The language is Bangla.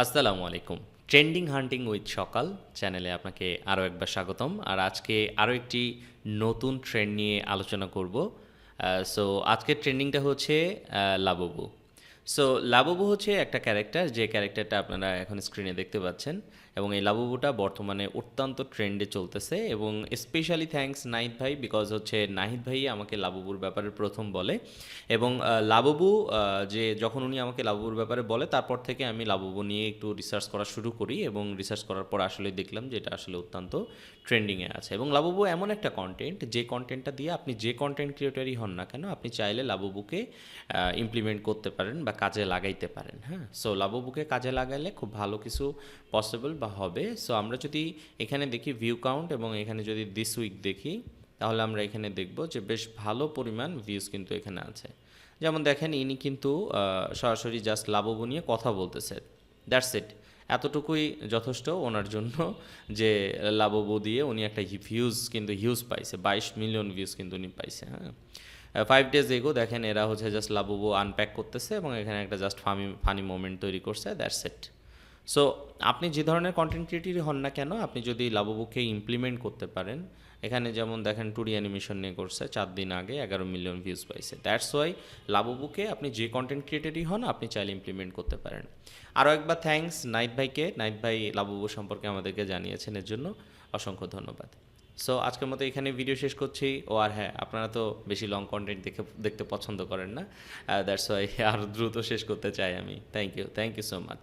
আসসালামু আলাইকুম। ট্রেন্ডিং হান্টিং উইথ সকাল চ্যানেলে আপনাকে আরও একবার স্বাগতম। আর আজকে আরও একটি নতুন ট্রেন্ড নিয়ে আলোচনা করব। সো আজকের ট্রেন্ডিংটা হচ্ছে লাবুবু। সো লাবুবু হচ্ছে একটা ক্যারেক্টার, যে ক্যারেক্টারটা আপনারা এখন স্ক্রিনে দেখতে পাচ্ছেন, এবং এই লাবুবুটা বর্তমানে অত্যন্ত ট্রেন্ডে চলতেছে। এবং স্পেশালি থ্যাঙ্কস নাহিদ ভাই, বিকজ হচ্ছে নাহিদ ভাই আমাকে লাবুবুর ব্যাপারে প্রথম বলে। এবং লাবুবু, যে যখন উনি আমাকে লাবুবুর ব্যাপারে বলে, তারপর থেকে আমি লাবুবু নিয়ে একটু রিসার্চ করা শুরু করি, এবং রিসার্চ করার পর আসলে দেখলাম যে এটা আসলে অত্যন্ত ট্রেন্ডিংয়ে আছে। এবং লাবুবু এমন একটা কন্টেন্ট, যে কন্টেন্টটা দিয়ে আপনি যে কন্টেন্ট ক্রিয়েটরই হন না কেন, আপনি চাইলে লাবুবুকে ইমপ্লিমেন্ট করতে পারেন বা কাজে লাগাইতে পারেন। হ্যাঁ, সো লাবুবুকে কাজে লাগাইলে খুব ভালো কিছু পসিবল বা হবে। সো আমরা যদি এখানে দেখি ভিউ কাউন্ট, এবং এখানে যদি দিস উইক দেখি, তাহলে আমরা এখানে দেখব যে বেশ ভালো পরিমাণ ভিউজ কিন্তু এখানে আছে। যেমন দেখেন, ইনি কিন্তু সরাসরি জাস্ট লাবুবু নিয়ে কথা বলতেছে, দ্যাটস ইট। এতটুকুই যথেষ্ট ওনার জন্য, যে লাবুবু দিয়ে উনি একটা ভিউজ কিন্তু হিউজ পাইছে, 22 মিলিয়ন ভিউজ কিন্তু উনি পাইছে। হ্যাঁ, 5 ডেজ এগো দেখেন, এরা হচ্ছে জাস্ট লাবুবু আনপ্যাক করতেছে, এবং এখানে একটা জাস্ট ফানি মোমেন্ট তৈরি করছে, দ্যাটস ইট। সো আপনি যে ধরনের কন্টেন্ট ক্রিয়েটরই হন না কেন, আপনি যদি লাবুবুকে ইমপ্লিমেন্ট করতে পারেন, এখানে যেমন দেখেন 2D অ্যানিমেশন নিয়ে করছে, 4 দিন আগে 11 মিলিয়ন ভিউজ পাইছে। দ্যাটস ওয়াই লাবুবুকে আপনি যে কন্টেন্ট ক্রিয়েটরই হন, আপনি চাইলে ইমপ্লিমেন্ট করতে পারেন। আরও একবার থ্যাঙ্কস নাইট ভাইকে। নাইট ভাই লাবুবু সম্পর্কে আমাদেরকে জানিয়েছেন, এর জন্য অসংখ্য ধন্যবাদ। সো আজকের মতো এখানে ভিডিও শেষ করছি। ও আর হ্যাঁ, আপনারা তো বেশি লং কন্টেন্ট দেখতে পছন্দ করেন না, দ্যাটস ওয়াই আর দ্রুত শেষ করতে চাই আমি। Thank you so much.